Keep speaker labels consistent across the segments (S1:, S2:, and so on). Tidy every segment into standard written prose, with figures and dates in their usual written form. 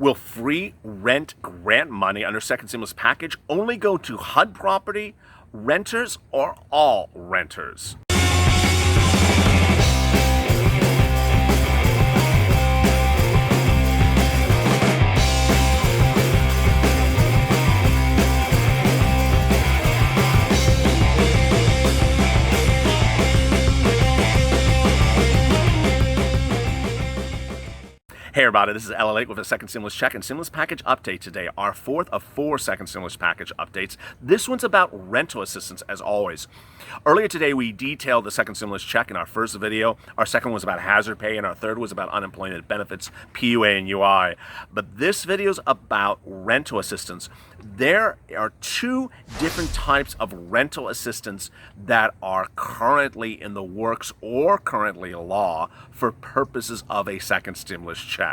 S1: Will free rent grant money under second stimulus package only go to HUD property, renters, or all renters? Hey everybody, this is LALATE with a second stimulus check and stimulus package update today, our fourth of 4 second stimulus package updates. This one's about rental assistance as always. Earlier today we detailed the second stimulus check in our first video, our second was about hazard pay, and our third was about unemployment benefits, PUA and UI. But this video is about rental assistance. There are 2 different types of rental assistance that are currently in the works or currently law for purposes of a second stimulus check.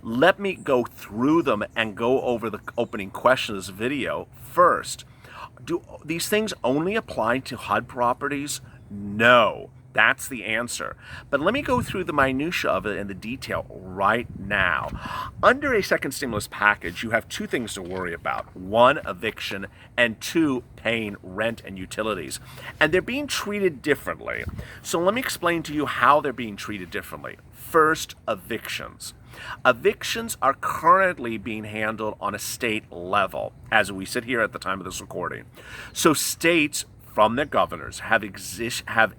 S1: Let me go through them and go over the opening question of this video. First, do these things only apply to HUD properties? No. That's the answer. But let me go through the minutia of it and the detail right now. Under a second stimulus package, you have 2 things to worry about. 1, eviction, and 2, paying rent and utilities. And they're being treated differently. So let me explain to you how they're being treated differently. First, evictions. Evictions are currently being handled on a state level, as we sit here at the time of this recording. So states from their governors have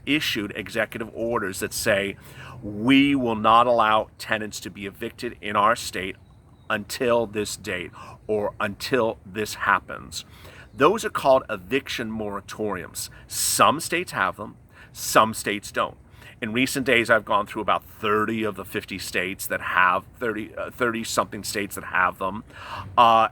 S1: issued executive orders that say we will not allow tenants to be evicted in our state until this date or until this happens. Those are called eviction moratoriums. Some states have them, some states don't. In recent days, I've gone through about 30 of the 50 states that have 30-something states that have them.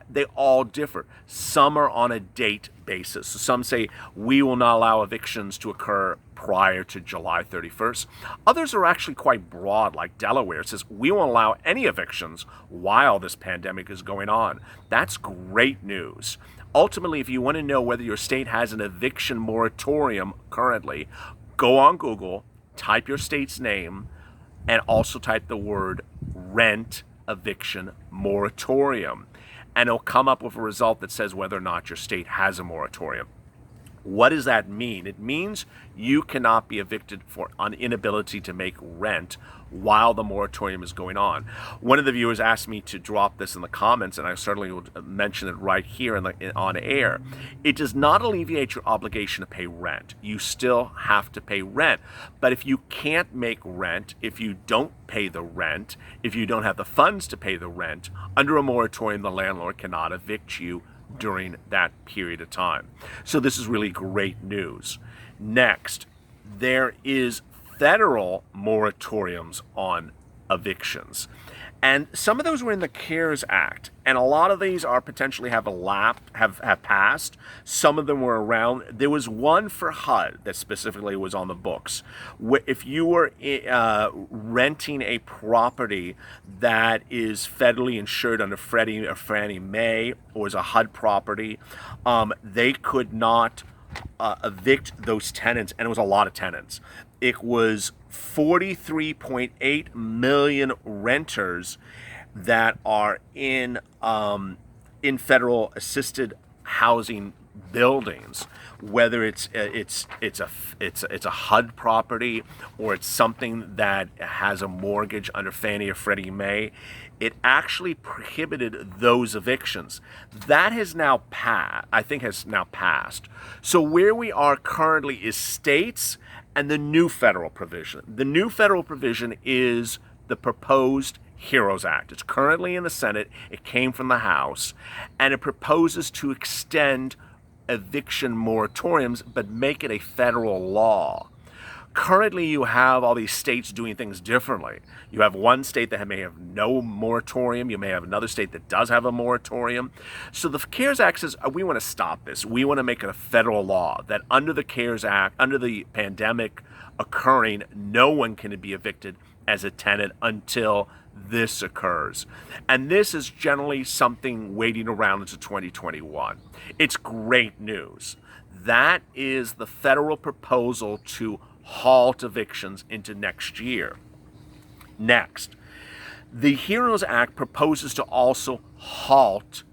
S1: They all differ. Some are on a date basis. So some say we will not allow evictions to occur prior to July 31st. Others are actually quite broad, like Delaware says we won't allow any evictions while this pandemic is going on. That's great news. Ultimately, if you want to know whether your state has an eviction moratorium currently, go on Google, type your state's name, and also type the word rent eviction moratorium. And it'll come up with a result that says whether or not your state has a moratorium. What does that mean? It means you cannot be evicted for an inability to make rent while the moratorium is going on. One of the viewers asked me to drop this in the comments, and I certainly will mention it right here on air. It does not alleviate your obligation to pay rent. You still have to pay rent. But if you can't make rent, if you don't pay the rent, if you don't have the funds to pay the rent, under a moratorium, the landlord cannot evict you during that period of time. So this is really great news. Next, there is federal moratoriums on evictions. And some of those were in the CARES Act, and a lot of these are potentially have passed. Some of them were around. There was one for HUD that specifically was on the books. If you were renting a property that is federally insured under Freddie or Fannie Mae, or is a HUD property, they could not evict those tenants, and it was a lot of tenants. It was 43.8 million renters that are in federal assisted housing buildings, whether it's a HUD property or it's something that has a mortgage under Fannie or Freddie Mae. It actually prohibited those evictions. That has now passed. I think has now passed. So where we are currently is states and the new federal provision. The new federal provision is the proposed HEROES Act. It's currently in the Senate. It came from the House, and it proposes to extend eviction moratoriums but make it a federal law. Currently, you have all these states doing things differently. You have one state that may have no moratorium. You may have another state that does have a moratorium. So the CARES Act says, we want to stop this. We want to make it a federal law that under the CARES Act, under the pandemic occurring, no one can be evicted as a tenant until this occurs. And this is generally something waiting around into 2021. It's great news. That is the federal proposal to halt evictions into next year. Next, The HEROES Act proposes to also halt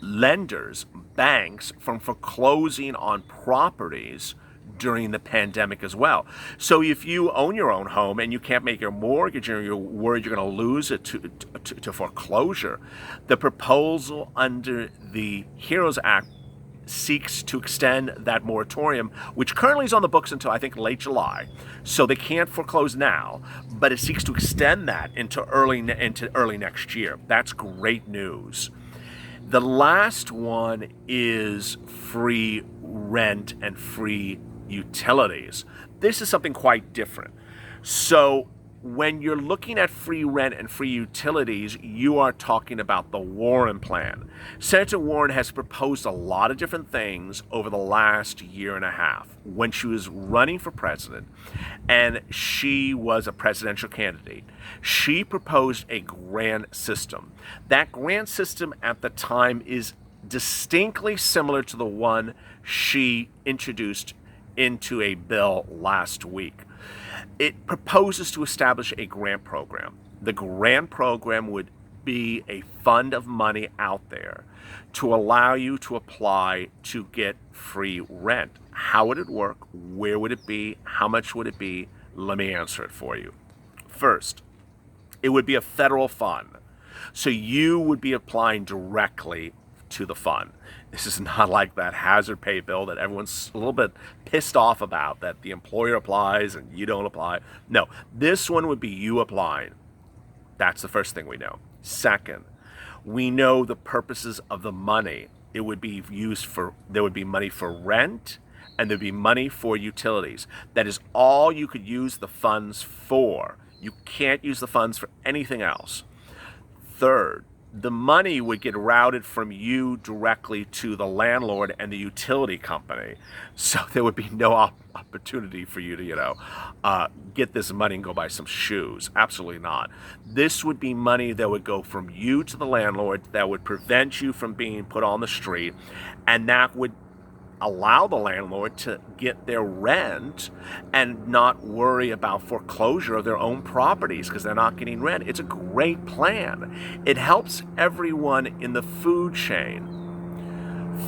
S1: lenders, banks, from foreclosing on properties during the pandemic as well. So if you own your own home and you can't make your mortgage or you're worried you're going to lose it to foreclosure, the proposal under the HEROES Act seeks to extend that moratorium, which currently is on the books until I think late July. So they can't foreclose now, but it seeks to extend that into early next year. That's great news. The last one is free rent and free utilities. This is something quite different. So when you're looking at free rent and free utilities, you are talking about the Warren plan. Senator Warren has proposed a lot of different things over the last year and a half. When she was running for president and she was a presidential candidate, she proposed a grant system. That grant system at the time is distinctly similar to the one she introduced into a bill last week. It proposes to establish a grant program. The grant program would be a fund of money out there to allow you to apply to get free rent. How would it work? Where would it be? How much would it be? Let me answer it for you. First, it would be a federal fund. So you would be applying directly to the fund. This is not like that hazard pay bill that everyone's a little bit pissed off about, that the employer applies and you don't apply. No, this one would be you applying. That's the first thing we know. Second, we know the purposes of the money. It would be used for, there would be money for rent and there'd be money for utilities. That is all you could use the funds for. You can't use the funds for anything else. Third, the money would get routed from you directly to the landlord and the utility company. So there would be no opportunity for you to, get this money and go buy some shoes. Absolutely not. This would be money that would go from you to the landlord, that would prevent you from being put on the street, and that would allow the landlord to get their rent and not worry about foreclosure of their own properties because they're not getting rent. It's a great plan. It helps everyone in the food chain.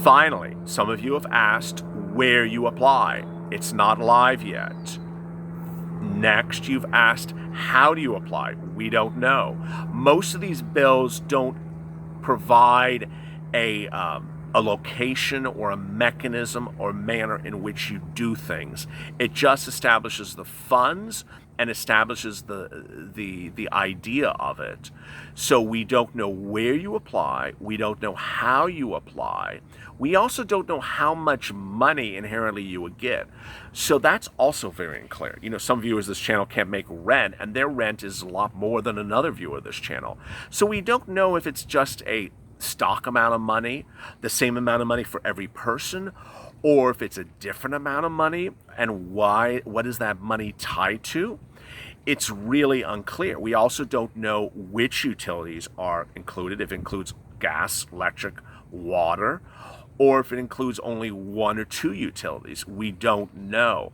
S1: Finally, some of you have asked where you apply. It's not live yet. Next, you've asked, how do you apply? We don't know. Most of these bills don't provide a location or a mechanism or manner in which you do things. It just establishes the funds and establishes the idea of it. So we don't know where you apply. We don't know how you apply. We also don't know how much money inherently you would get. So that's also very unclear. Some viewers of this channel can't make rent, and their rent is a lot more than another viewer of this channel. So we don't know if it's just a stock amount of money, the same amount of money for every person, or if it's a different amount of money, and what is that money tied to? It's really unclear. We also don't know which utilities are included, if it includes gas, electric, water, or if it includes only one or two utilities. We don't know.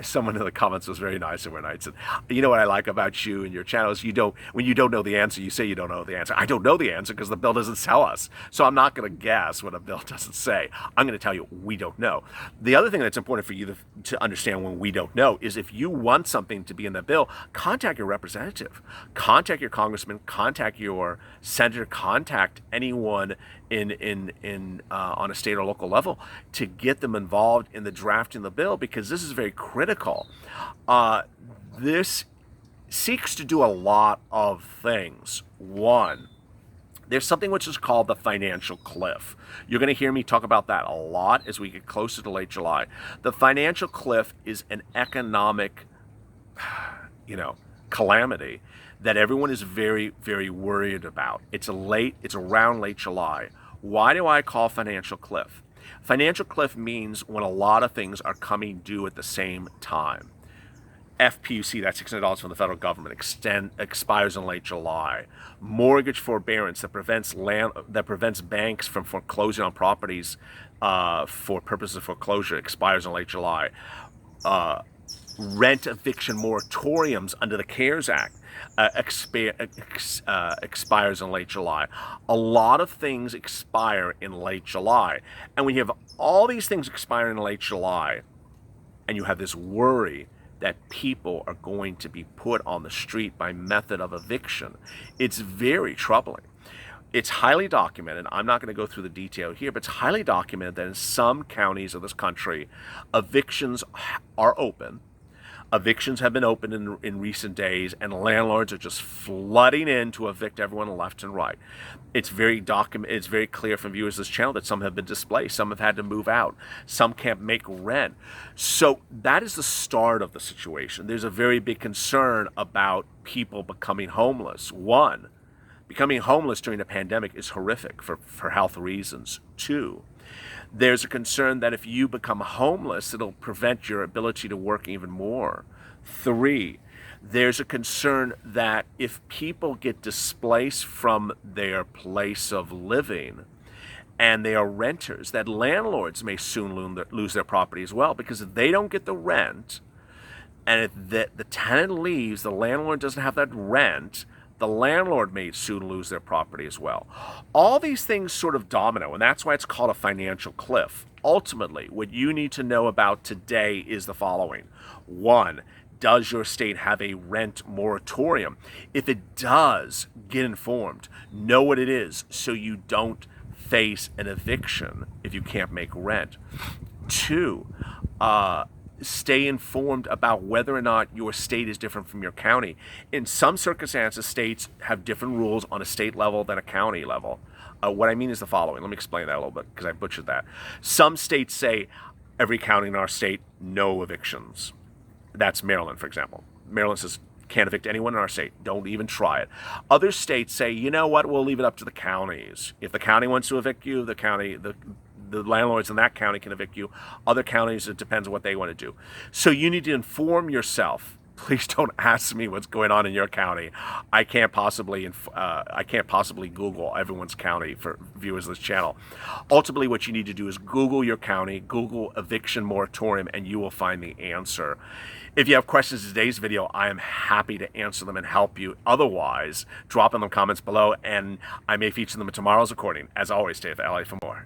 S1: Someone in the comments was very nice overnight. Said, "You know what I like about you and your channel is when you don't know the answer, you say you don't know the answer." I don't know the answer because the bill doesn't tell us. So I'm not going to guess what a bill doesn't say. I'm going to tell you we don't know. The other thing that's important for you to understand when we don't know is if you want something to be in the bill, contact your representative, contact your congressman, contact your senator, contact anyone on a state or local level to get them involved in the drafting of the bill, because this is very critical. This seeks to do a lot of things. One, there's something which is called the financial cliff. You're going to hear me talk about that a lot as we get closer to late July. The financial cliff is an economic, calamity that everyone is very, very worried about. It's around late July. Why do I call financial cliff? Financial cliff means when a lot of things are coming due at the same time. FPUC, that's $600 from the federal government, expires in late July. Mortgage forbearance that prevents banks from foreclosing on properties for purposes of foreclosure expires in late July. rent eviction moratoriums under the CARES Act expires in late July. A lot of things expire in late July. And when you have all these things expiring in late July, and you have this worry that people are going to be put on the street by method of eviction, it's very troubling. It's highly documented. I'm not going to go through the detail here, but it's highly documented that in some counties of this country, evictions are open. Evictions have been opened in recent days, and landlords are just flooding in to evict everyone left and right. It's very It's very clear from viewers of this channel that some have been displaced, some have had to move out, some can't make rent. So that is the start of the situation. There's a very big concern about people becoming homeless. One, becoming homeless during a pandemic is horrific for health reasons. Two, there's a concern that if you become homeless, it'll prevent your ability to work even more. Three, there's a concern that if people get displaced from their place of living and they are renters, that landlords may soon lose their property as well, because if they don't get the rent and if the tenant leaves, the landlord doesn't have that rent, the landlord may soon lose their property as well. All these things sort of domino, and that's why it's called a financial cliff. Ultimately, what you need to know about today is the following. One, does your state have a rent moratorium? If it does, get informed. Know what it is so you don't face an eviction if you can't make rent. Two, stay informed about whether or not your state is different from your county. In some circumstances, states have different rules on a state level than a county level. What I mean is the following. Let me explain that a little bit because I butchered that. Some states say every county in our state, no evictions. That's Maryland, for example. Maryland says can't evict anyone in our state. Don't even try it. Other states say, you know what, we'll leave it up to the counties. If the county wants to evict you, the landlords in that county can evict you. Other counties, it depends on what they want to do. So you need to inform yourself. Please don't ask me what's going on in your county. I can't possibly Google everyone's county for viewers of this channel. Ultimately, what you need to do is Google your county, Google eviction moratorium, and you will find the answer. If you have questions in today's video, I am happy to answer them and help you. Otherwise, drop in the comments below, and I may feature them in tomorrow's recording. As always, stay with LA for more.